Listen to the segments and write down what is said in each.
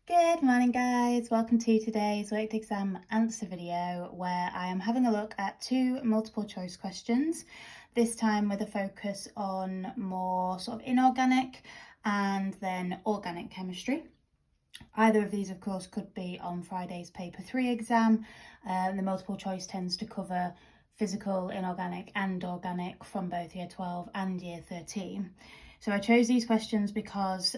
Good morning guys, welcome to today's worked exam answer video where I am having a look at two multiple choice questions, this time with a focus on more sort of inorganic and then organic chemistry. Either of these of course could be on Friday's paper 3 exam. The multiple choice tends to cover physical, inorganic and organic from both year 12 and year 13. So I chose these questions because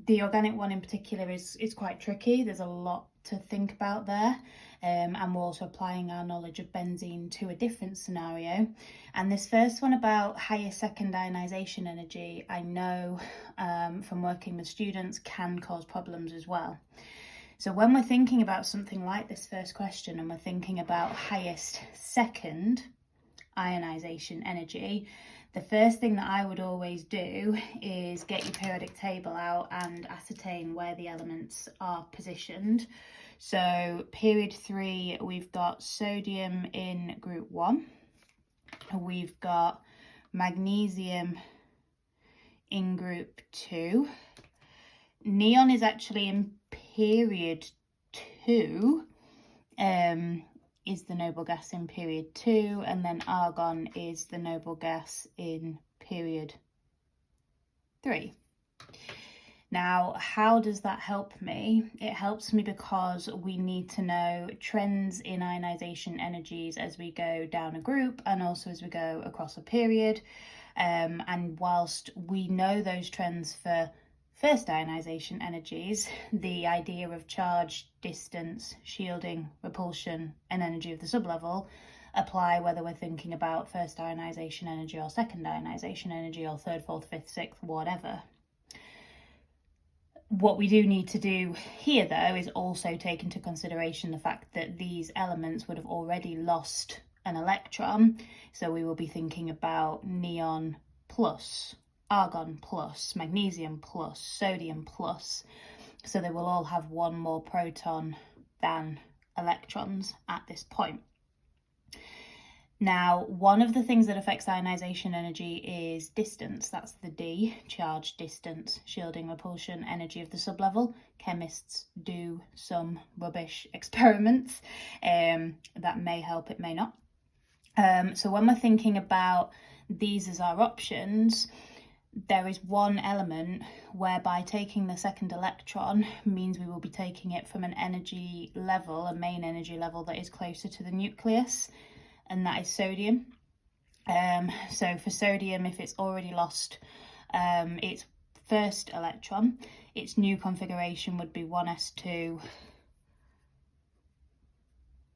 the organic one in particular is quite tricky. There's a lot to think about there, and we're also applying our knowledge of benzene to a different scenario. And this first one about higher second ionisation energy, I know from working with students can cause problems as well. So when we're thinking about something like this first question and we're thinking about highest second ionisation energy, the first thing that I would always do is get your periodic table out and ascertain where the elements are positioned. So period 3, we've got sodium in group 1. We've got magnesium in group 2. Neon is actually in period 2. Is the noble gas in period 2, and then argon is the noble gas in period 3. Now, how does that help me? It helps me because we need to know trends in ionisation energies as we go down a group and also as we go across a period. And whilst we know those trends for first ionisation energies, the idea of charge, distance, shielding, repulsion and energy of the sublevel apply whether we're thinking about first ionisation energy or second ionisation energy or third, fourth, fifth, sixth, whatever. What we do need to do here though is also take into consideration the fact that these elements would have already lost an electron, so we will be thinking about neon plus, argon plus, magnesium plus, sodium plus, so they will all have one more proton than electrons at this point. Now, one of the things that affects ionisation energy is distance. That's the D, charge, distance, shielding, repulsion, energy of the sublevel. Chemists do some rubbish experiments that may help, it may not. So when we're thinking about these as our options, there is one element whereby taking the second electron means we will be taking it from an energy level, a main energy level that is closer to the nucleus, and that is sodium. So for sodium, if it's already lost its first electron, its new configuration would be 1s2,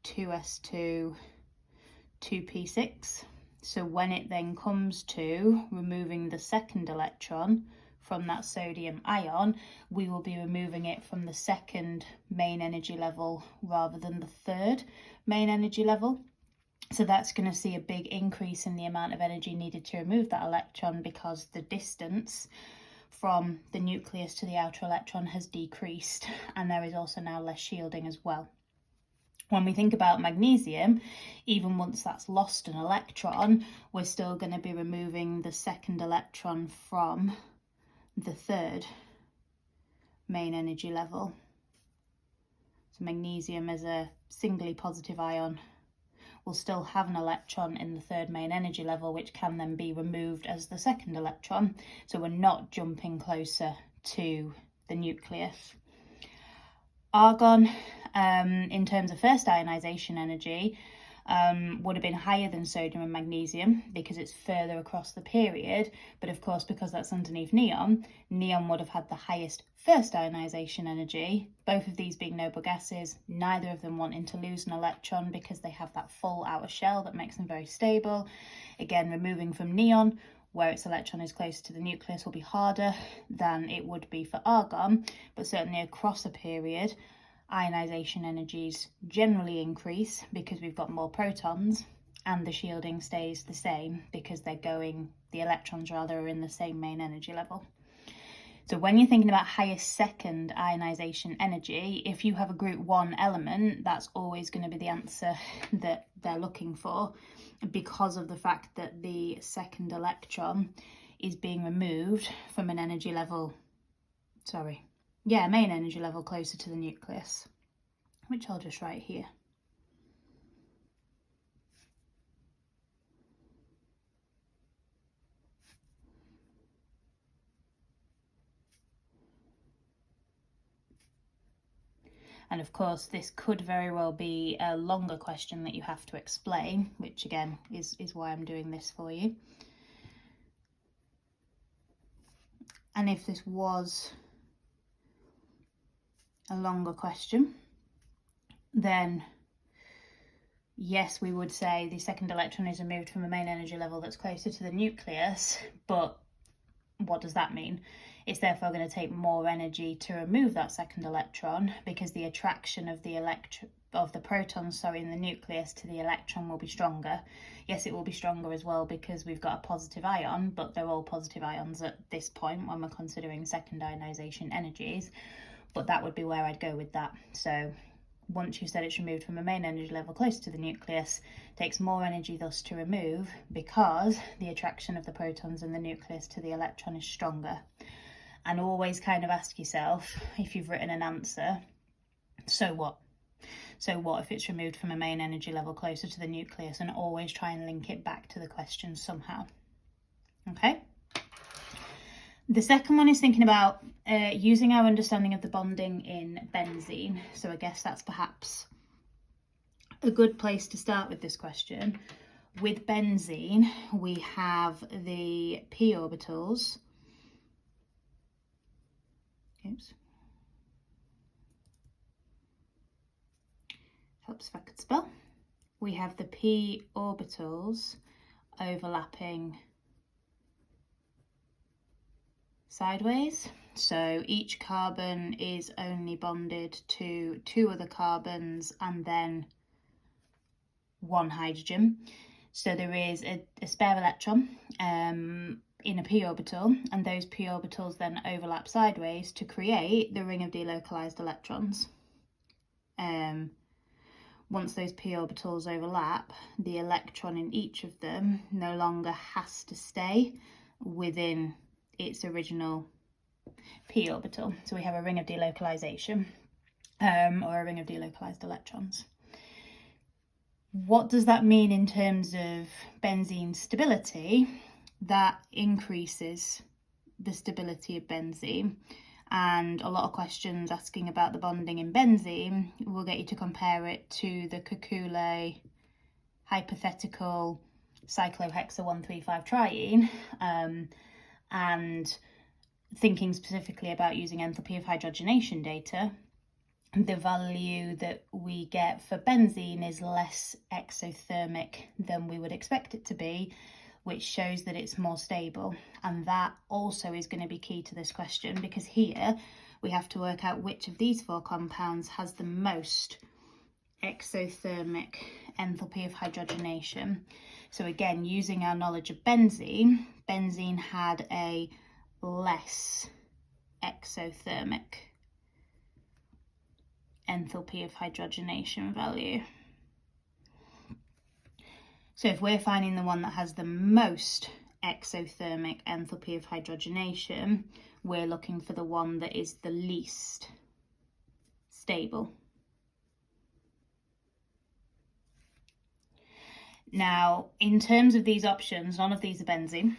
2s2, 2p6. So when it then comes to removing the second electron from that sodium ion, we will be removing it from the second main energy level rather than the third main energy level. So that's going to see a big increase in the amount of energy needed to remove that electron because the distance from the nucleus to the outer electron has decreased, and there is also now less shielding as well. When we think about magnesium, even once that's lost an electron, we're still going to be removing the second electron from the third main energy level. So magnesium as a singly positive ion will still have an electron in the third main energy level, which can then be removed as the second electron. So we're not jumping closer to the nucleus. Argon, in terms of first ionisation energy, would have been higher than sodium and magnesium because it's further across the period, but of course because that's underneath neon, neon would have had the highest first ionisation energy. Both of these being noble gases, neither of them wanting to lose an electron because they have that full outer shell that makes them very stable. Again, removing from neon, where its electron is closer to the nucleus, will be harder than it would be for argon, but certainly across a period, ionisation energies generally increase because we've got more protons, and the shielding stays the same because the electrons rather are in the same main energy level. So when you're thinking about highest second ionisation energy, if you have a group 1 element, that's always going to be the answer that they're looking for, because of the fact that the second electron is being removed from an energy level, yeah, main energy level closer to the nucleus, which I'll just write here. And of course, this could very well be a longer question that you have to explain, which again is why I'm doing this for you. And if this was a longer question, then yes, we would say the second electron is removed from a main energy level that's closer to the nucleus, but what does that mean? It's therefore going to take more energy to remove that second electron, because the attraction of the protons in the nucleus to the electron will be stronger. Yes, it will be stronger as well because we've got a positive ion, but they're all positive ions at this point when we're considering second ionization energies. But that would be where I'd go with that. So once you've said it's removed from a main energy level close to the nucleus, it takes more energy thus to remove because the attraction of the protons in the nucleus to the electron is stronger. And always kind of ask yourself, if you've written an answer, so what? So what if it's removed from a main energy level closer to the nucleus? And always try and link it back to the question somehow. Okay? The second one is thinking about using our understanding of the bonding in benzene. So I guess that's perhaps a good place to start with this question. With benzene, we have the p orbitals. Oops. Helps if I could spell. We have the p orbitals overlapping sideways. So each carbon is only bonded to 2 other carbons and then 1 hydrogen. So there is a spare electron in a p orbital, and those p orbitals then overlap sideways to create the ring of delocalized electrons. Once those p orbitals overlap, the electron in each of them no longer has to stay within its original p orbital. So we have a ring of delocalization, or a ring of delocalized electrons. What does that mean in terms of benzene stability? That increases the stability of benzene, and a lot of questions asking about the bonding in benzene will get you to compare it to the Kekule hypothetical cyclohexa-1,3,5 triene, and thinking specifically about using enthalpy of hydrogenation data. The value that we get for benzene is less exothermic than we would expect it to be, which shows that it's more stable. And that also is going to be key to this question, because here we have to work out which of these 4 compounds has the most exothermic enthalpy of hydrogenation. So again, using our knowledge of benzene, benzene had a less exothermic enthalpy of hydrogenation value. So if we're finding the one that has the most exothermic enthalpy of hydrogenation, we're looking for the one that is the least stable. Now, in terms of these options, none of these are benzene,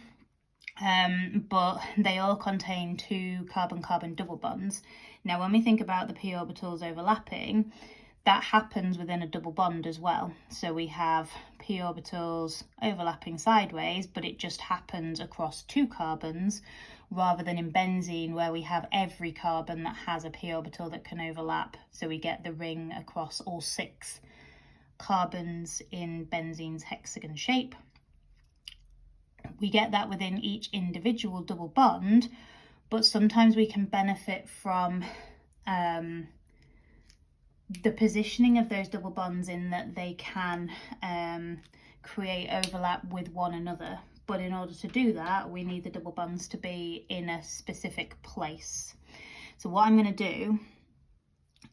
but they all contain 2 carbon-carbon double bonds. Now, when we think about the p orbitals overlapping, that happens within a double bond as well. So we have p orbitals overlapping sideways, but it just happens across 2 carbons, rather than in benzene where we have every carbon that has a p orbital that can overlap. So we get the ring across all 6 carbons in benzene's hexagon shape. We get that within each individual double bond, but sometimes we can benefit from the positioning of those double bonds, in that they can create overlap with one another. But in order to do that, we need the double bonds to be in a specific place. So what I'm going to do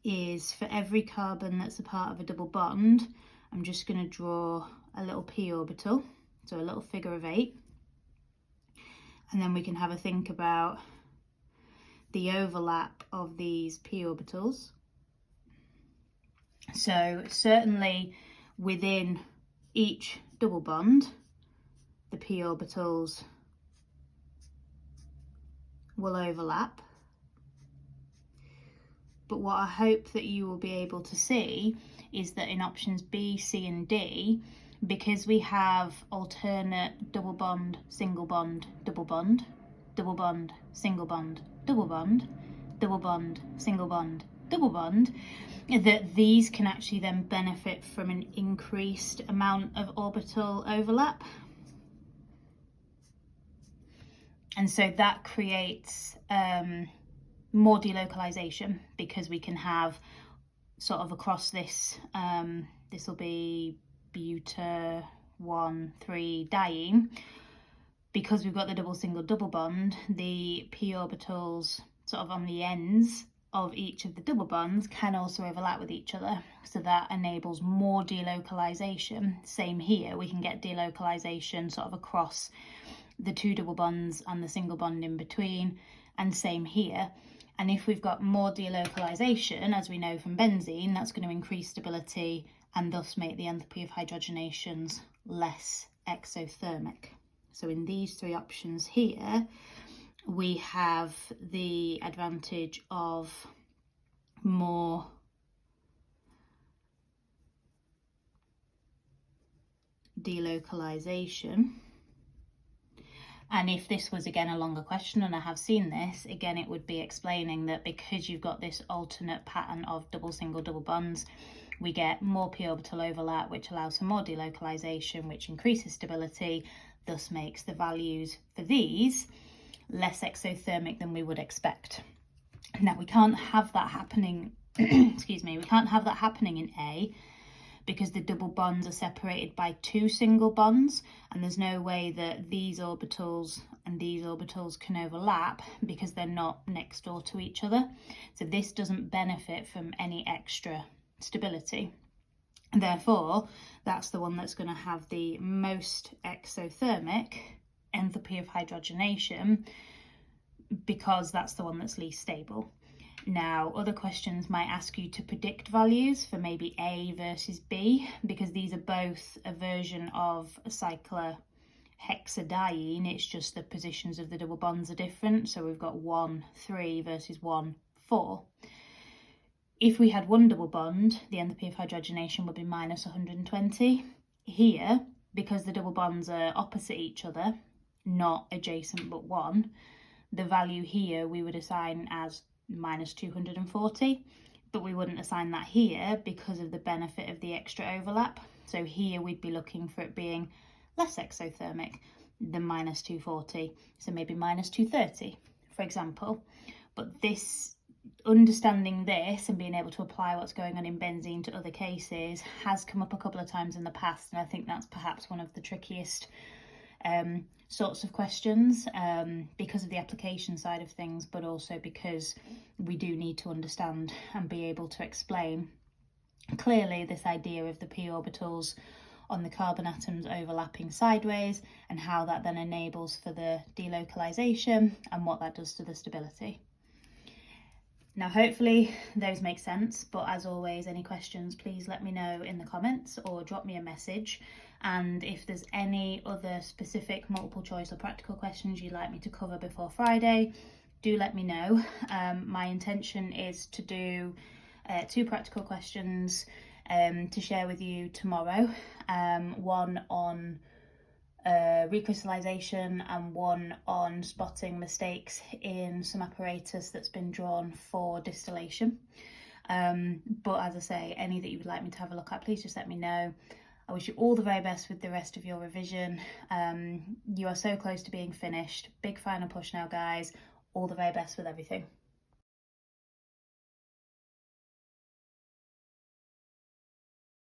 is, for every carbon that's a part of a double bond, I'm just going to draw a little p orbital, so a little figure of 8. And then we can have a think about the overlap of these p orbitals. So certainly within each double bond, the p orbitals will overlap. But what I hope that you will be able to see is that in options B, C and D, because we have alternate double bond, single bond, double bond, double bond, single bond, double bond, double bond, single bond, double bond, that these can actually then benefit from an increased amount of orbital overlap. And so that creates more delocalization, because we can have sort of across this, this will be buta 1,3 diene, because we've got the double single double bond, the p orbitals sort of on the ends of each of the double bonds can also overlap with each other, so that enables more delocalization. Same here, we can get delocalization sort of across the two double bonds and the single bond in between, and same here. And if we've got more delocalization, as we know from benzene, that's going to increase stability and thus make the enthalpy of hydrogenations less exothermic. So in these three options here, we have the advantage of more delocalization. And if this was again a longer question, and I have seen this, again it would be explaining that because you've got this alternate pattern of double single double bonds, we get more p orbital overlap, which allows for more delocalization, which increases stability, thus makes the values for these less exothermic than we would expect. Now we can't have that happening excuse me, we can't have that happening in A, because the double bonds are separated by two single bonds, and there's no way that these orbitals and these orbitals can overlap because they're not next door to each other. So this doesn't benefit from any extra stability. Therefore, that's the one that's going to have the most exothermic enthalpy of hydrogenation, because that's the one that's least stable. Now, other questions might ask you to predict values for maybe A versus B, because these are both a version of a cyclohexadiene. It's just the positions of the double bonds are different. So we've got 1,3 versus 1,4. If we had one double bond, the enthalpy of hydrogenation would be minus 120. Here, because the double bonds are opposite each other, not adjacent but one, the value here we would assign as minus 240, but we wouldn't assign that here because of the benefit of the extra overlap. So here we'd be looking for it being less exothermic than minus 240, so maybe minus 230, for example. But this, understanding this and being able to apply what's going on in benzene to other cases has come up a couple of times in the past, and I think that's perhaps one of the trickiest sorts of questions, because of the application side of things, but also because we do need to understand and be able to explain clearly this idea of the p orbitals on the carbon atoms overlapping sideways, and how that then enables for the delocalization and what that does to the stability. Now, hopefully those make sense, but as always, any questions, please let me know in the comments or drop me a message. And if there's any other specific multiple choice or practical questions you'd like me to cover before Friday, do let me know. My intention is to do 2 practical questions to share with you tomorrow, one on recrystallization and one on spotting mistakes in some apparatus that's been drawn for distillation. But as I say, any that you would like me to have a look at, please just let me know. I wish you all the very best with the rest of your revision. You are so close to being finished. Big final push now, guys. All the very best with everything.